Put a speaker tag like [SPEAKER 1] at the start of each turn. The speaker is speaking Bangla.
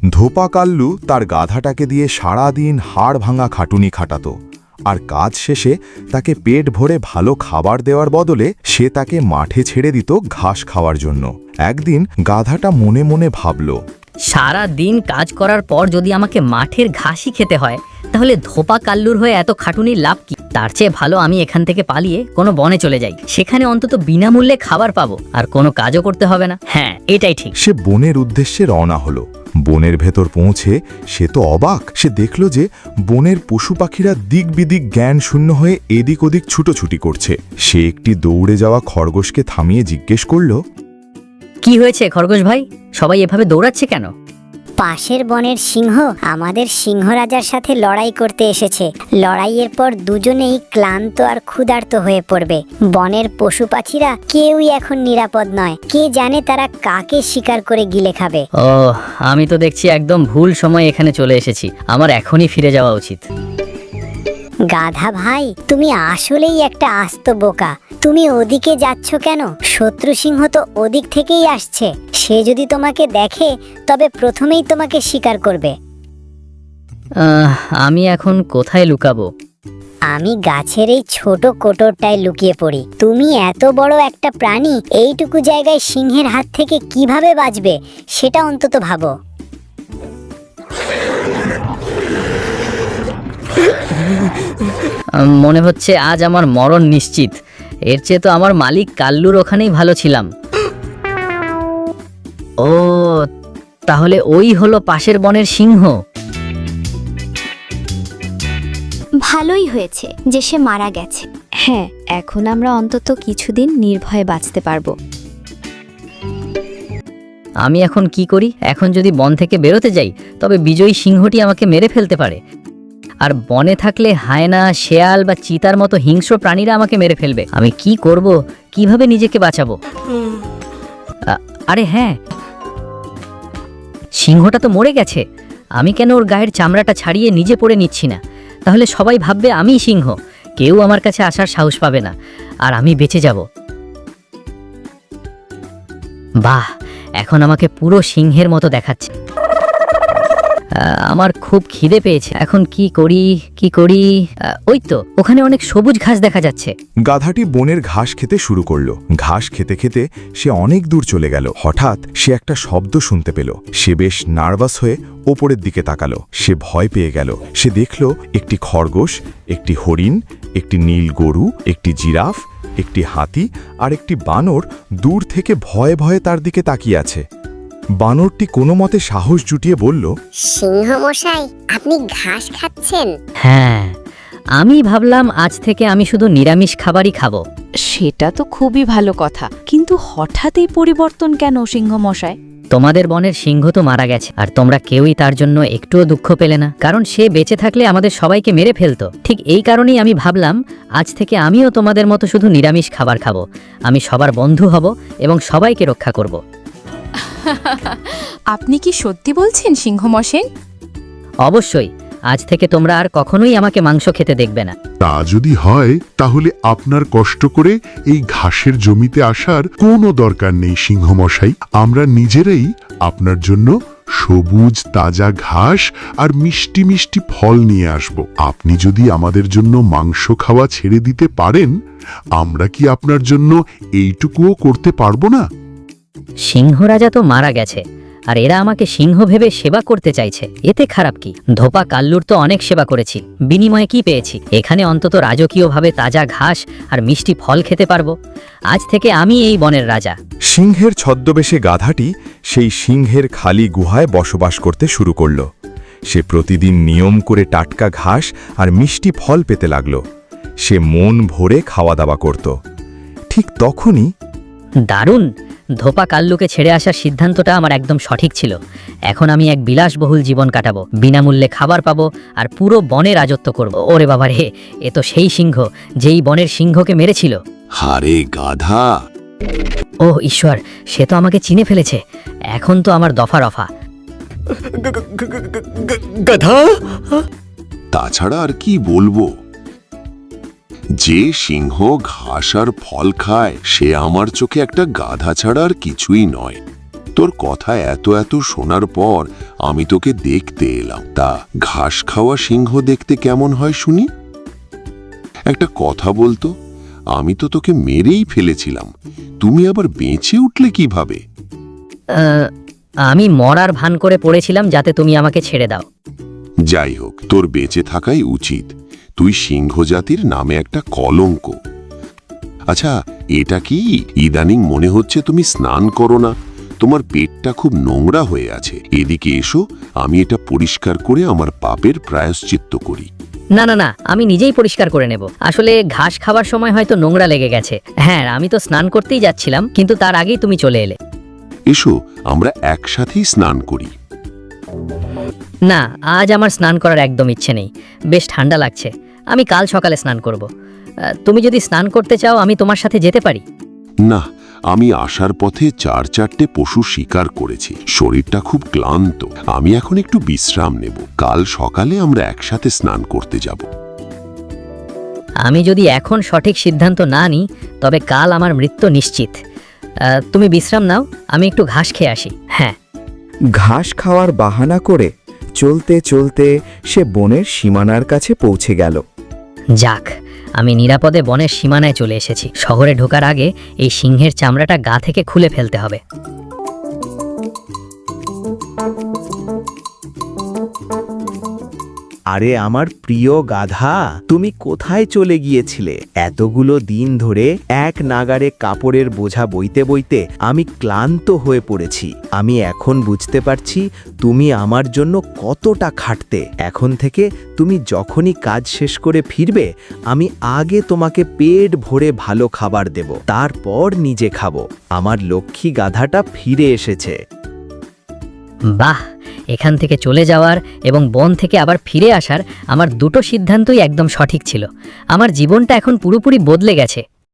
[SPEAKER 1] ধোপা কাল্লু তার গাধাটাকে দিয়ে সারাদিন হাড় ভাঙা খাটুনি খাটাত, আর কাজ শেষে তাকে পেট ভরে ভালো খাবার দেওয়ার বদলে সে তাকে মাঠে ছেড়ে দিত ঘাস খাওয়ার জন্য। একদিন গাধাটা মনে মনে ভাবল,
[SPEAKER 2] সারা দিন কাজ করার পর যদি আমাকে মাঠের ঘাসই খেতে হয়, তাহলে ধোপা কাল্লুর হয়ে এত খাটুনির লাভ কি? তার চেয়ে ভালো আমি এখান থেকে পালিয়ে কোনো বনে চলে যাই, সেখানে অন্তত বিনামূল্যে খাবার পাবো আর কোনো কাজও করতে হবে না। হ্যাঁ, এটাই ঠিক।
[SPEAKER 1] সে বনের উদ্দেশ্যে রওনা হলো। বনের ভেতর পৌঁছে সে তো অবাক। সে দেখল যে বনের পশু পাখিরা দিক বিদিক জ্ঞান শূন্য হয়ে এদিক ওদিক ছুটোছুটি করছে। সে একটি দৌড়ে যাওয়া খরগোশকে থামিয়ে জিজ্ঞেস করল,
[SPEAKER 2] কি হয়েছে খরগোশ ভাই, সবাই এভাবে দৌড়াচ্ছে কেন?
[SPEAKER 3] পাশের বনের সিংহ আমাদের সিংহ রাজার সাথে লড়াই করতে এসেছে। লড়াইয়ের পর দুজনেই ক্লান্ত আর ক্ষুধার্ত হয়ে পড়বে। বনের পশু পাখিরা কেউই এখন নিরাপদ নয়। কে জানে তারা কাকে শিকার করে গিলে খাবে।
[SPEAKER 2] ও, আমি তো দেখছি একদম ভুল সময় এখানে চলে এসেছি। আমার এখনই ফিরে যাওয়া উচিত।
[SPEAKER 3] গাধা ভাই, তুমি আসলেই একটা আস্ত বোকা। তুমি ওদিকে যাচ্ছ কেন? শত্রু সিংহ তো ওদিক থেকেই আসছে। সে যদি তোমাকে দেখে তবে প্রথমেই তোমাকে শিকার করবে।
[SPEAKER 2] আমি এখন কোথায় লুকাবো?
[SPEAKER 3] আমি গাছের এই ছোট কোটরটায় লুকিয়ে পড়ি। তুমি এত বড় একটা প্রাণী, এইটুকু জায়গায় সিংহের হাত থেকে কিভাবে বাঁচবে সেটা অন্তত ভাবো।
[SPEAKER 2] মনে হচ্ছে আজ আমার মরণ নিশ্চিত। এর চেয়ে তো আমার মালিক কাল্লুর ওখানেই ভালো ছিলাম। ও, তাহলে ওই হলো পাশের বনের সিংহ।
[SPEAKER 4] ভালোই হয়েছে যে সে মারা গেছে। হ্যাঁ, এখন আমরা অন্তত কিছুদিন নির্ভয়ে বাঁচতে পারবো।
[SPEAKER 2] আমি এখন কি করি? এখন যদি বন থেকে বেরোতে যাই তবে বিজয়ী সিংহটি আমাকে মেরে ফেলতে পারে, আর বনে থাকলে হায়না, শেয়াল বা চিতার মতো হিংস্র প্রাণীরা আমাকে মেরে ফেলবে। আমি কি করব? কিভাবে নিজেকে বাঁচাবো? আরে হ্যাঁ, সিংহটা তো মরে গেছে। আমি কেন ওর গায়ের চামড়াটা ছাড়িয়ে নিজে পড়ে নিচ্ছি না? তাহলে সবাই ভাববে আমিই সিংহ, কেউ আমার কাছে আসার সাহস পাবে না, আর আমি বেঁচে যাব। বাহ, এখন আমাকে পুরো সিংহের মতো দেখাচ্ছে। আমার খুব খিদে পেয়েছে। এখন কি করি? ওই তো ওখানে অনেক সবুজ ঘাস দেখা যাচ্ছে।
[SPEAKER 1] গাধাটি বনের ঘাস খেতে শুরু করলো। ঘাস খেতে খেতে সে অনেক দূর চলে গেল। হঠাৎ সে একটা শব্দ শুনতে পেল। সে বেশ নার্ভাস হয়ে ওপরের দিকে তাকালো। সে ভয় পেয়ে গেল। সে দেখল একটি খরগোশ, একটি হরিণ, একটি নীল গরু, একটি জিরাফ, একটি হাতি আর একটি বানর দূর থেকে ভয়ে ভয়ে তার দিকে তাকিয়ে আছে। বানরটি কোনো মতে সাহস জুটিয়ে বলল,
[SPEAKER 3] সিংহ মশাই, আপনি ঘাস খাচ্ছেন?
[SPEAKER 2] হ্যাঁ, আমি ভাবলাম আজ থেকে আমি শুধু নিরামিষ খাবারই খাবো।
[SPEAKER 5] সেটা তো খুবই ভালো কথা, কিন্তু হঠাৎ এই পরিবর্তন কেন সিংহ মশাই?
[SPEAKER 2] তোমাদের বনের সিংহ তো মারা গেছে, আর তোমরা কেউই তার জন্য একটুও দুঃখ পেলে না, কারণ সে বেঁচে থাকলে আমাদের সবাইকে মেরে ফেলতো। ঠিক এই কারণেই আমি ভাবলাম আজ থেকে আমিও তোমাদের মতো শুধু নিরামিষ খাবার খাবো। আমি সবার বন্ধু হব এবং সবাইকে রক্ষা করব।
[SPEAKER 5] আপনি কি সত্যি বলছেন সিংহ মশাই?
[SPEAKER 2] অবশ্যই, আজ থেকে তোমরা আর কখনোই আমাকে মাংস খেতে দেখবে না।
[SPEAKER 6] তা যদি হয় তাহলে আপনার কষ্ট করে এই ঘাসের জমিতে আসার কোনো দরকার নেই সিংহ মশাই। আমরা নিজেরাই আপনার জন্য সবুজ তাজা ঘাস আর মিষ্টি মিষ্টি ফল নিয়ে আসব। আপনি যদি আমাদের জন্য মাংস খাওয়া ছেড়ে দিতে পারেন, আমরা কি আপনার জন্য এইটুকুও করতে পারবো না?
[SPEAKER 2] সিংহ রাজা তো মারা গেছে, আর এরা আমাকে সিংহ ভেবে সেবা করতে চাইছে। এতে খারাপ কি? ধোপা কাল্লুর তো অনেক সেবা করেছি, বিনিময়ে কি পেয়েছি? এখানে অন্তত রাজকীয়ভাবে তাজা ঘাস আর মিষ্টি ফল খেতে পারবো। আজ থেকে আমি এই বনের রাজা।
[SPEAKER 1] সিংহের ছদ্মবেশে গাধাটি সেই সিংহের খালি গুহায় বসবাস করতে শুরু করল। সে প্রতিদিন নিয়ম করে টাটকা ঘাস আর মিষ্টি ফল পেতে লাগল। সে মন ভরে খাওয়া দাওয়া করত। ঠিক তখনই
[SPEAKER 2] দারুণ! ধোপা কাল্লুকে ছেড়ে আসার সিদ্ধান্তটা আমার একদম সঠিক ছিল। এখন আমি এক বিলাসবহুল জীবন কাটাবো, বিনামূল্যে খাবার পাবো আর পুরো বনে রাজত্ব করব। ওরে বাবা রে, এ তো সেই সিংহ যেই বনের সিংহকে মেরেছিল।
[SPEAKER 7] হারে গাধা!
[SPEAKER 2] ও ঈশ্বর, সে তো আমাকে চিনে ফেলেছে। এখন তো আমার দফা রফা।
[SPEAKER 7] গাধা! তাছাড়া আর কি বলবো? যে সিংহ ঘাস আর ফল খায় সে আমার চোখে একটা গাধা ছাড়া আর কিছুই নয়। তোর কথা এত শোনার পর আমি তোকে দেখতে এলাম। তা ঘাস খাওয়া সিংহ দেখতে কেমন হয় শুনি? একটা কথা বলতো, আমি তো তোকে মেরেই ফেলেছিলাম, তুমি আবার বেঁচে উঠলে কিভাবে?
[SPEAKER 2] আমি মরার ভান করে পড়েছিলাম যাতে তুমি আমাকে ছেড়ে দাও।
[SPEAKER 7] যাই হোক, তোর বেঁচে থাকাই উচিত। তুই সিংহ জাতির নামে একটা কলঙ্ক। আচ্ছা, এটা কি ইদানিং মনে হচ্ছে তুমি স্নান করো না? তোমার পেটটা খুব নোংরা হয়ে আছে। এদিকে এসো, আমি এটা পরিষ্কার করে আমার পাপের প্রায়শ্চিত্ত করি।
[SPEAKER 2] না না না, আমি নিজেই পরিষ্কার করে নেব। আসলে ঘাস খাবার সময় হয়তো নোংরা লেগে গেছে। হ্যাঁ, আমি তো স্নান করতেই যাচ্ছিলাম, কিন্তু তার আগেই তুমি চলে এলে।
[SPEAKER 7] এসো, আমরা একসাথেই স্নান করি।
[SPEAKER 2] না, আজ আমার স্নান করার একদম ইচ্ছে নেই। বেশ ঠান্ডা লাগছে, আমি কাল সকালে স্নান করব। তুমি যদি স্নান করতে চাও আমি তোমার সাথে যেতে পারি।
[SPEAKER 7] না, আমি আসার পথে 4-4টে পশু শিকার করেছি, শরীরটা খুব ক্লান্ত। আমি এখন একটু বিশ্রাম নেব। কাল সকালে আমরা একসাথে স্নান করতে যাব।
[SPEAKER 2] আমি যদি এখন সঠিক সিদ্ধান্ত না নিই তবে কাল আমার মৃত্যু নিশ্চিত। তুমি বিশ্রাম নাও, আমি একটু ঘাস খেয়ে আসি। হ্যাঁ।
[SPEAKER 1] ঘাস খাওয়ার বাহানা করে চলতে চলতে সে বনের সীমানার কাছে পৌঁছে গেল।
[SPEAKER 2] যাক, আমি নিরাপদে বনের সীমানায় চলে এসেছি। শহরে ঢোকার আগে এই সিংহের চামড়াটা গা থেকে খুলে ফেলতে হবে।
[SPEAKER 8] আরে আমার প্রিয় গাধা, তুমি কোথায় চলে গিয়েছিলে? এতগুলো দিন ধরে এক নাগারে কাপড়ের বোঝা বইতে বইতে আমি ক্লান্ত হয়ে পড়েছি। আমি এখন বুঝতে পারছি তুমি আমার জন্য কতটা খাটতে। এখন থেকে তুমি যখনই কাজ শেষ করে ফিরবে, আমি আগে তোমাকে পেট ভরে ভালো খাবার দেব, তারপর নিজে খাবো। আমার লক্ষ্মী গাধাটা ফিরে এসেছে।
[SPEAKER 2] বাহ, এখান থেকে চলে যাওয়ার এবং বন থেকে আবার ফিরে আসার আমার দুটো সিদ্ধান্তই একদম সঠিক ছিল। আমার জীবনটা এখন পুরোপুরি বদলে গেছে।